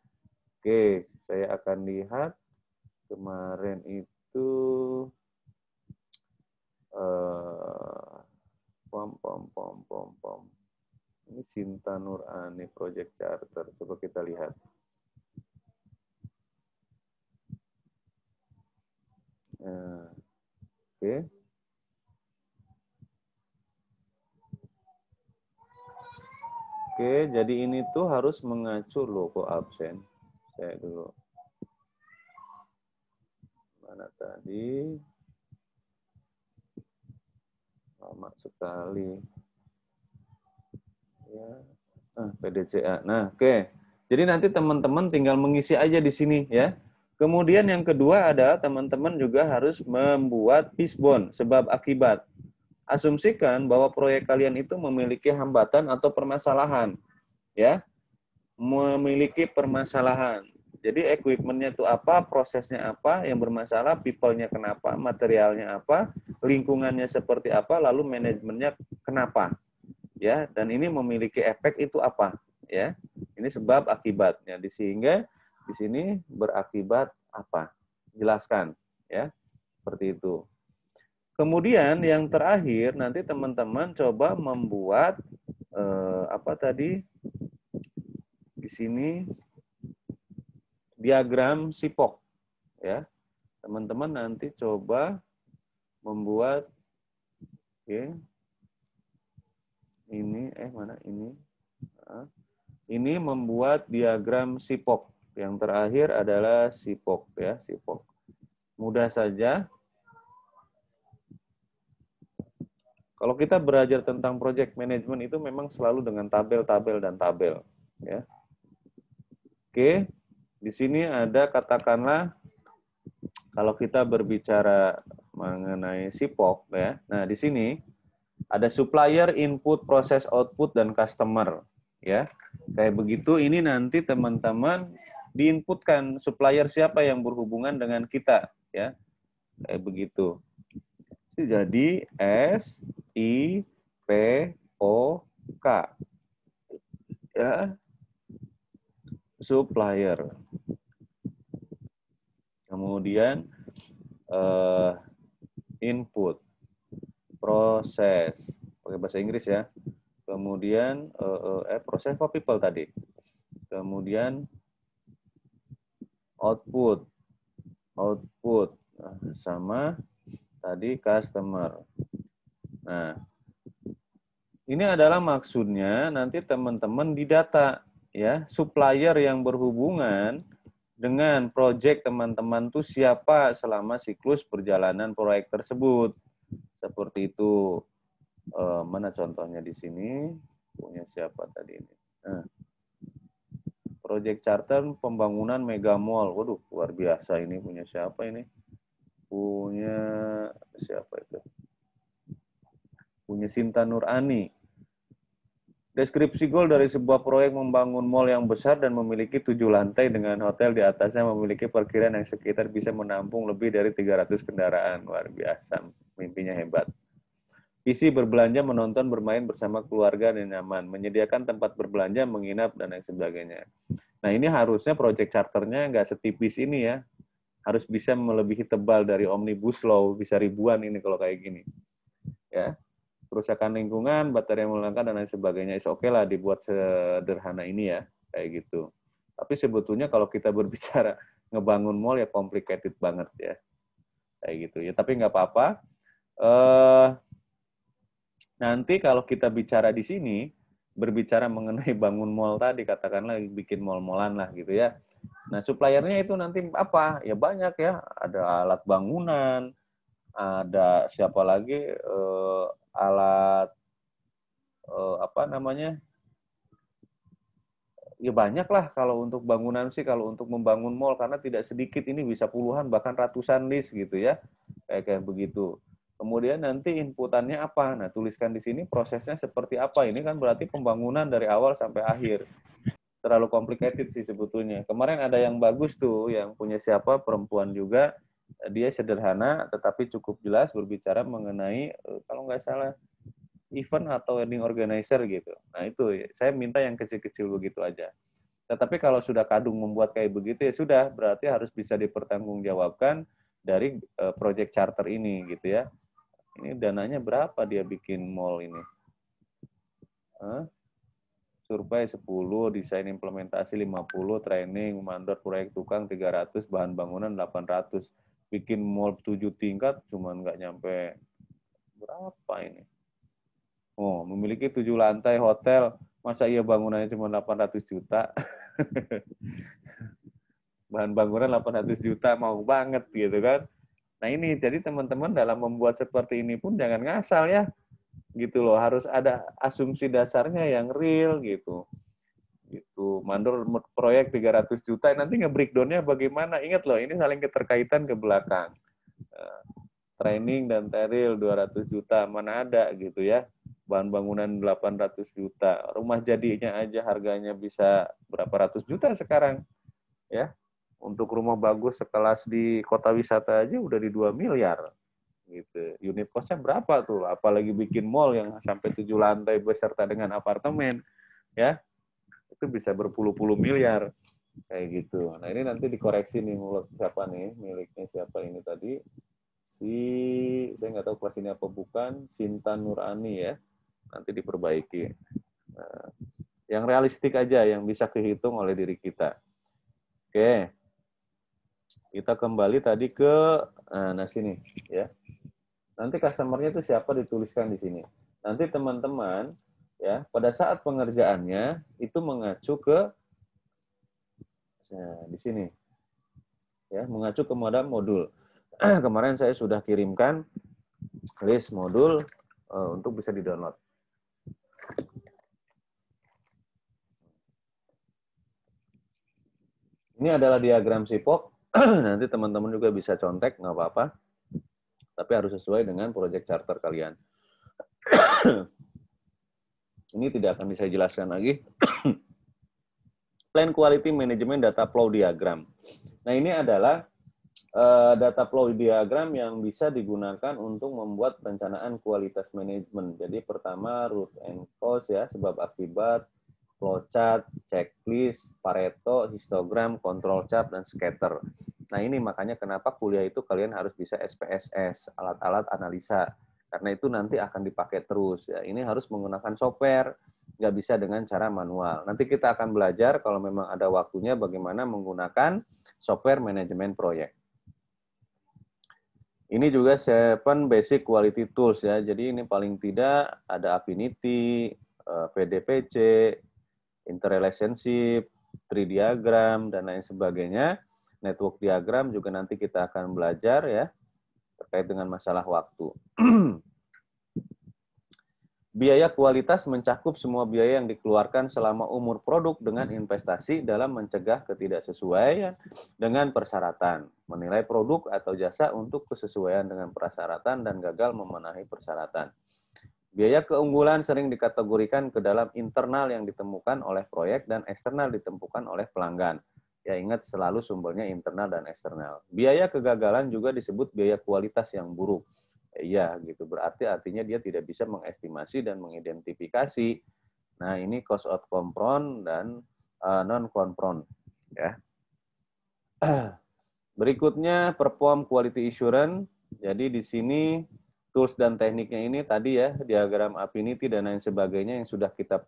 Oke, saya akan lihat kemarin itu ini Sinta Nurani Project Charter. Coba kita lihat. Oke. Oke, jadi ini tuh harus mengacu loh kok absen. Saya dulu. Mana tadi? Lama sekali. Ya. PDCA. Nah, oke. Jadi nanti teman-teman tinggal mengisi aja di sini ya. Kemudian yang kedua adalah teman-teman juga harus membuat fishbone sebab akibat. Asumsikan bahwa proyek kalian itu memiliki hambatan atau permasalahan, ya, memiliki permasalahan. Jadi equipment-nya itu apa, prosesnya apa, yang bermasalah, people-nya kenapa, materialnya apa, lingkungannya seperti apa, lalu manajemennya kenapa, ya. Dan ini memiliki efek itu apa, ya. Ini sebab akibatnya. Sehingga di sini berakibat apa? Jelaskan, ya. Seperti itu. Kemudian yang terakhir nanti teman-teman coba membuat apa tadi di sini diagram sipok, ya. Teman-teman nanti coba membuat ini mana ini? Nah, ini membuat diagram sipok. Yang terakhir adalah sipok, ya, sipok. Mudah saja. Kalau kita belajar tentang project management itu memang selalu dengan tabel-tabel dan tabel, ya. Oke, di sini ada katakanlah kalau kita berbicara mengenai sipok, ya. Nah, di sini ada supplier, input, proses, output, dan customer, ya. Kayak begitu. Ini nanti teman-teman diinputkan supplier siapa yang berhubungan dengan kita, ya. Kayak begitu. Jadi S I P O K, ya, supplier. Kemudian input, proses, pakai bahasa Inggris ya. Kemudian proses for people tadi. Kemudian output, sama tadi customer. Nah, ini adalah maksudnya nanti teman-teman didata, ya, supplier yang berhubungan dengan proyek teman-teman tuh siapa selama siklus perjalanan proyek tersebut. Seperti itu. Mana contohnya di sini? Punya siapa tadi ini? Nah, Project Charter pembangunan Mega Mall. Waduh, luar biasa ini. Punya siapa ini? Punya siapa itu? Punya Sinta Nurani. Deskripsi goal dari sebuah proyek membangun mall yang besar dan memiliki 7 lantai dengan hotel di atasnya memiliki parkiran yang sekitar bisa menampung lebih dari 300 kendaraan. Luar biasa, mimpinya hebat. Visi berbelanja, menonton, bermain bersama keluarga dan nyaman, menyediakan tempat berbelanja, menginap, dan lain sebagainya. Nah, ini harusnya project charternya nggak setipis ini ya. Harus bisa melebihi tebal dari Omnibus Law, bisa ribuan ini kalau kayak gini. Ya. Kerusakan lingkungan, baterai yang melangkah, dan lain sebagainya. Oke lah dibuat sederhana ini ya, kayak gitu. Tapi sebetulnya kalau kita berbicara ngebangun mall ya complicated banget ya, kayak gitu ya. Tapi nggak apa-apa. Nanti kalau kita bicara di sini, berbicara mengenai bangun mall tadi, katakanlah bikin mall-mallan lah gitu ya. Nah, suppliernya itu nanti apa? Ya banyak ya. Ada alat bangunan, ada siapa lagi alat apa namanya, ya banyak lah kalau untuk bangunan sih, kalau untuk membangun mall karena tidak sedikit ini bisa puluhan bahkan ratusan list gitu ya, kayak begitu. Kemudian nanti inputannya apa? Nah, tuliskan di sini prosesnya seperti apa. Ini kan berarti pembangunan dari awal sampai akhir. Terlalu complicated sih sebetulnya. Kemarin ada yang bagus tuh, yang punya siapa, perempuan juga, dia sederhana tetapi cukup jelas berbicara mengenai kalau nggak salah event atau wedding organizer gitu. Nah itu saya minta yang kecil-kecil begitu aja. Tetapi kalau sudah kadung membuat kayak begitu ya sudah, berarti harus bisa dipertanggungjawabkan dari project charter ini gitu ya. Ini dananya berapa dia bikin mall ini? Survei 10, desain implementasi 50, training, mandor proyek tukang 300, bahan bangunan 800. Bikin mall 7 tingkat cuman nggak nyampe berapa ini? Oh, memiliki 7 lantai hotel, Masa iya bangunannya cuma 800 juta? Bahan bangunan 800 juta, mau banget gitu kan. Nah ini, jadi teman-teman dalam membuat seperti ini pun jangan ngasal ya. Gitu loh, harus ada asumsi dasarnya yang real gitu. Gitu. Mandor proyek 300 juta, nanti nge-breakdown-nya bagaimana? Ingat loh, ini saling keterkaitan ke belakang. Training dan steril 200 juta, mana ada gitu ya. Bahan bangunan 800 juta. Rumah jadinya aja harganya bisa berapa ratus juta sekarang. Ya. Untuk rumah bagus sekelas di kota wisata aja udah di 2 miliar. Gitu. Unit cost-nya berapa tuh? Apalagi bikin mall yang sampai 7 lantai beserta dengan apartemen. Ya. Itu bisa berpuluh-puluh miliar. Kayak gitu. Nah ini nanti dikoreksi nih siapa nih, miliknya siapa ini tadi. Saya nggak tahu kelas ini apa bukan, Sinta Nurani ya, nanti diperbaiki. Nah, yang realistik aja, yang bisa kehitung oleh diri kita. Oke, kita kembali tadi ke, nah sini ya. Nanti customer-nya itu siapa dituliskan di sini. Nanti teman-teman ya, pada saat pengerjaannya itu mengacu ke, nah, di sini ya, mengacu ke modul. Kemarin saya sudah kirimkan list modul untuk bisa di-download. Ini adalah diagram SIPOK. Nanti teman-teman juga bisa contek, nggak apa-apa. Tapi harus sesuai dengan project charter kalian. Ini tidak akan bisa jelaskan lagi. Plan Quality Management Data Flow Diagram. Nah, ini adalah data flow diagram yang bisa digunakan untuk membuat perencanaan kualitas manajemen. Jadi pertama root and cause ya, sebab akibat, flowchart, checklist, Pareto, histogram, control chart, dan scatter. Nah ini makanya kenapa kuliah itu kalian harus bisa SPSS, alat-alat analisa. Karena itu nanti akan dipakai terus. Ya. Ini harus menggunakan software, nggak bisa dengan cara manual. Nanti kita akan belajar kalau memang ada waktunya bagaimana menggunakan software manajemen proyek. Ini juga 7 basic quality tools ya. Jadi ini paling tidak ada Affinity, PDPC, interrelationship, tree diagram, dan lain sebagainya. Network diagram juga nanti kita akan belajar ya, terkait dengan masalah waktu. Biaya kualitas mencakup semua biaya yang dikeluarkan selama umur produk dengan investasi dalam mencegah ketidaksesuaian dengan persyaratan, menilai produk atau jasa untuk kesesuaian dengan persyaratan dan gagal memenuhi persyaratan. Biaya keunggulan sering dikategorikan ke dalam internal yang ditemukan oleh proyek dan eksternal ditemukan oleh pelanggan. Ya ingat selalu sumbernya internal dan eksternal. Biaya kegagalan juga disebut biaya kualitas yang buruk. Iya, gitu. Berarti artinya dia tidak bisa mengestimasi dan mengidentifikasi. Nah, ini cost of confront dan non-confront. Ya. Berikutnya, perform quality assurance. Jadi di sini tools dan tekniknya ini tadi ya, diagram Affinity dan lain sebagainya yang sudah kita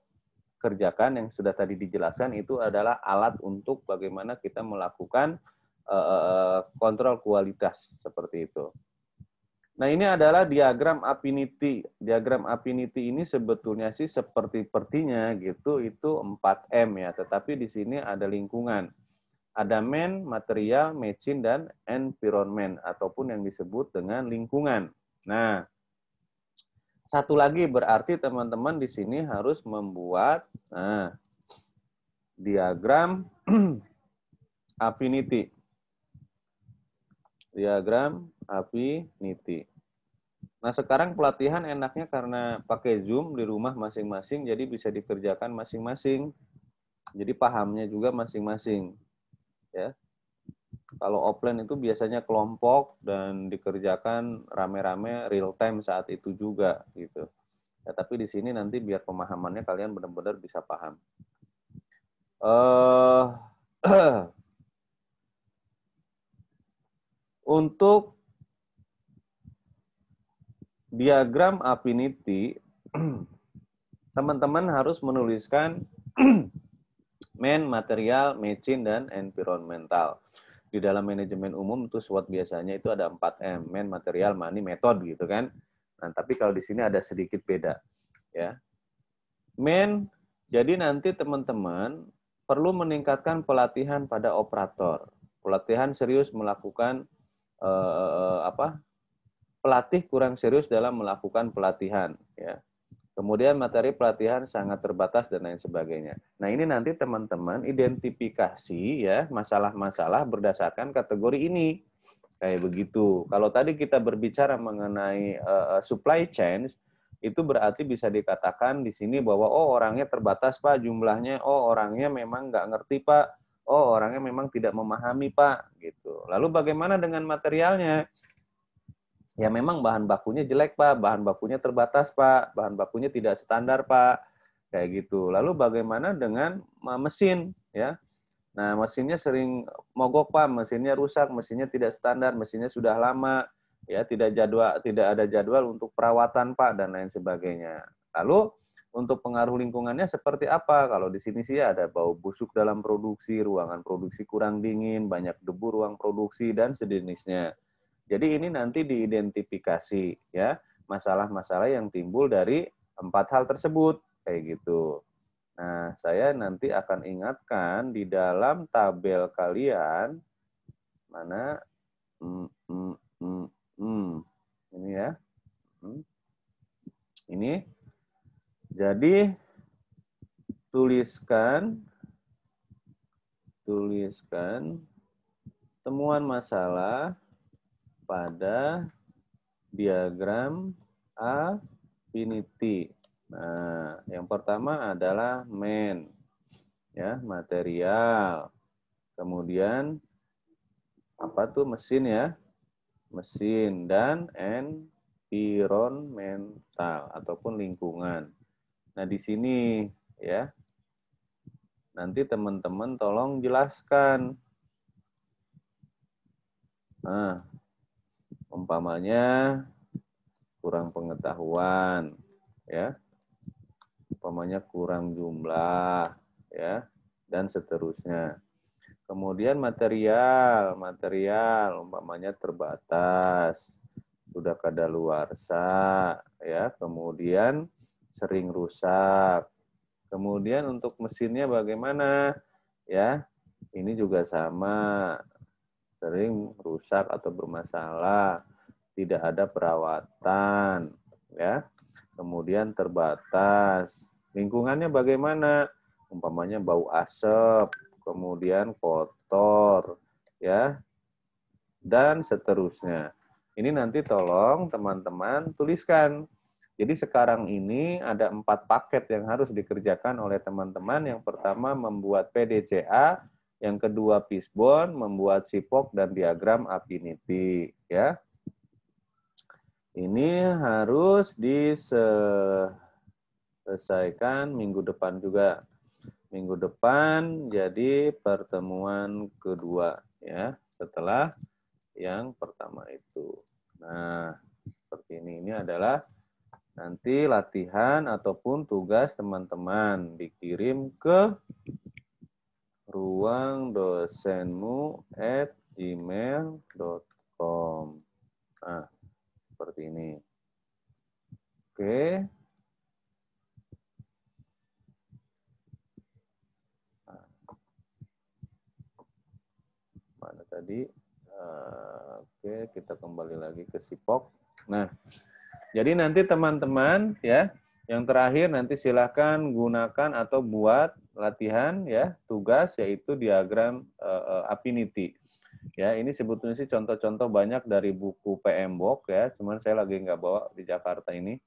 kerjakan, yang sudah tadi dijelaskan, itu adalah alat untuk bagaimana kita melakukan kontrol kualitas seperti itu. Nah, ini adalah diagram Affinity. Diagram Affinity ini sebetulnya sih sepertinya gitu, itu 4M ya, tetapi di sini ada lingkungan. Ada man, material, machine, dan environment, ataupun yang disebut dengan lingkungan. Nah, satu lagi berarti teman-teman di sini harus membuat diagram Affinity. Diagram Affinity. Nah, sekarang pelatihan enaknya karena pakai Zoom di rumah masing-masing, jadi bisa dikerjakan masing-masing. Jadi pahamnya juga masing-masing. Ya. Kalau offline itu biasanya kelompok dan dikerjakan rame-rame real time saat itu juga gitu. Ya, tapi di sini nanti biar pemahamannya kalian benar-benar bisa paham. Untuk diagram Affinity, teman-teman harus menuliskan man, material, machine, dan environmental. Di dalam manajemen umum itu SWOT biasanya itu ada 4M, man, material, money, method gitu kan. Nah, tapi kalau di sini ada sedikit beda ya. Man Jadi nanti teman-teman perlu meningkatkan pelatihan pada operator. Pelatihan serius melakukan pelatih kurang serius dalam melakukan pelatihan, ya. Kemudian materi pelatihan sangat terbatas dan lain sebagainya. Nah, ini nanti teman-teman identifikasi ya masalah-masalah berdasarkan kategori ini. Kayak begitu. Kalau tadi kita berbicara mengenai supply chain, itu berarti bisa dikatakan di sini bahwa oh orangnya terbatas Pak jumlahnya, oh orangnya memang nggak ngerti Pak, oh orangnya memang tidak memahami Pak, gitu. Lalu bagaimana dengan materialnya? Ya memang bahan bakunya jelek Pak, bahan bakunya terbatas Pak, bahan bakunya tidak standar Pak, kayak gitu. Lalu bagaimana dengan mesin ya? Nah mesinnya sering mogok Pak, mesinnya rusak, mesinnya tidak standar, mesinnya sudah lama, ya tidak ada jadwal untuk perawatan Pak dan lain sebagainya. Lalu untuk pengaruh lingkungannya seperti apa? Kalau di sini sih ada bau busuk dalam produksi, ruangan produksi kurang dingin, banyak debu ruang produksi dan sejenisnya. Jadi ini nanti diidentifikasi ya masalah-masalah yang timbul dari 4 hal tersebut kayak gitu. Nah, saya nanti akan ingatkan di dalam tabel kalian mana ini ya. Ini jadi tuliskan temuan masalah pada diagram affinity. Nah, yang pertama adalah main, ya material. Kemudian apa tuh mesin ya, mesin dan environmental ataupun lingkungan. Nah di sini ya, nanti teman-teman tolong jelaskan. Nah, umpamanya kurang pengetahuan, ya, umpamanya kurang jumlah, ya, dan seterusnya. Kemudian material umpamanya terbatas, sudah kadaluarsa, ya, kemudian sering rusak. Kemudian untuk mesinnya bagaimana? Ya, ini juga sama, sering rusak atau bermasalah, tidak ada perawatan, ya. Kemudian terbatas. Lingkungannya bagaimana? Umpamanya bau asap, kemudian kotor, ya, dan seterusnya. Ini nanti tolong teman-teman tuliskan. Jadi sekarang ini ada 4 paket yang harus dikerjakan oleh teman-teman. Yang pertama membuat PDCA, yang kedua fishbone, membuat sipok dan diagram affinity, ya. Ini harus diselesaikan minggu depan juga. Minggu depan jadi pertemuan kedua ya, setelah yang pertama itu. Nah, seperti ini. Ini adalah nanti latihan ataupun tugas teman-teman dikirim ke ruangdosenmu@gmail.com. Nah, seperti ini. Oke. Nah, mana tadi? Oke, kita kembali lagi ke sipok. Nah, jadi nanti teman-teman ya, yang terakhir nanti silakan gunakan atau buat latihan ya, tugas yaitu diagram affinity. Ya, ini sebetulnya sih contoh-contoh banyak dari buku PMBOK ya, cuman saya lagi nggak bawa di Jakarta ini.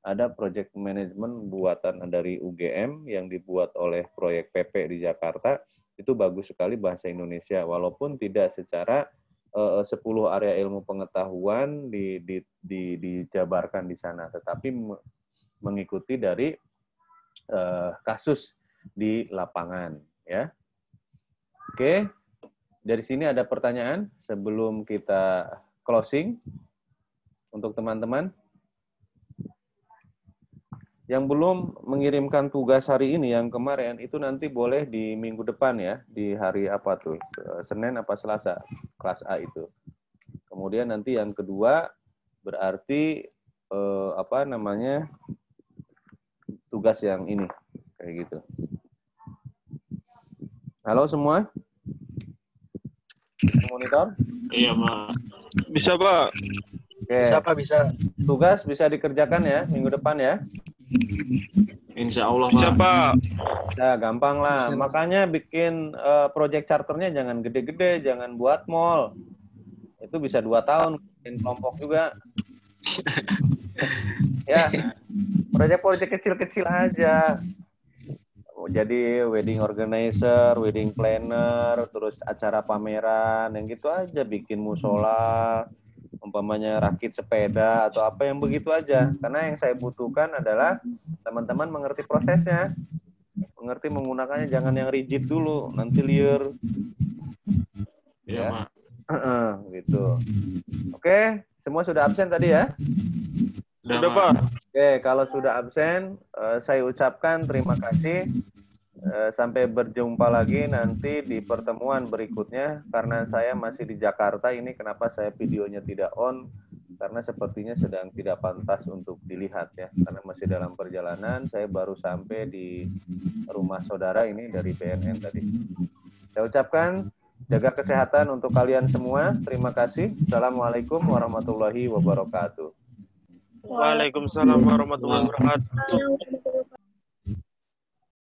Ada project management buatan dari UGM yang dibuat oleh proyek PP di Jakarta. Itu bagus sekali bahasa Indonesia, walaupun tidak secara 10 area ilmu pengetahuan dijabarkan di sana, tetapi mengikuti dari kasus di lapangan. Ya, oke. Dari sini ada pertanyaan sebelum kita closing untuk teman-teman. Yang belum mengirimkan tugas hari ini yang kemarin itu nanti boleh di minggu depan ya, di hari apa tuh? Senin apa Selasa, kelas A itu. Kemudian nanti yang kedua berarti tugas yang ini Kayak gitu. Halo semua? Bisa monitor? Iya, Pak. Bisa, Pak. Oke. Bisa, Pak, bisa. Tugas bisa dikerjakan ya minggu depan ya. Insya Allah, Bisa, Pak. Ya, gampang lah. Bisa, Pak. Makanya bikin project charternya jangan gede-gede, jangan buat mall. Itu bisa 2 tahun bikin kelompok juga. Ya, proyek-proyek kecil-kecil aja. Jadi wedding organizer, wedding planner, terus acara pameran, yang gitu aja. Bikin musola, umpamanya rakit sepeda, atau apa yang begitu aja. Karena yang saya butuhkan adalah teman-teman mengerti prosesnya. Mengerti menggunakannya, jangan yang rigid dulu, nanti liar. Iya, Ya. Pak. Gitu. Oke, semua sudah absen tadi ya? Sudah, Pak. Oke, kalau sudah absen, saya ucapkan terima kasih. Sampai berjumpa lagi nanti di pertemuan berikutnya. Karena saya masih di Jakarta, ini kenapa saya videonya tidak on, karena sepertinya sedang tidak pantas untuk dilihat ya. Karena masih dalam perjalanan, saya baru sampai di rumah saudara ini dari BNN tadi. Saya ucapkan jaga kesehatan untuk kalian semua. Terima kasih. Assalamualaikum warahmatullahi wabarakatuh. Waalaikumsalam warahmatullahi wabarakatuh.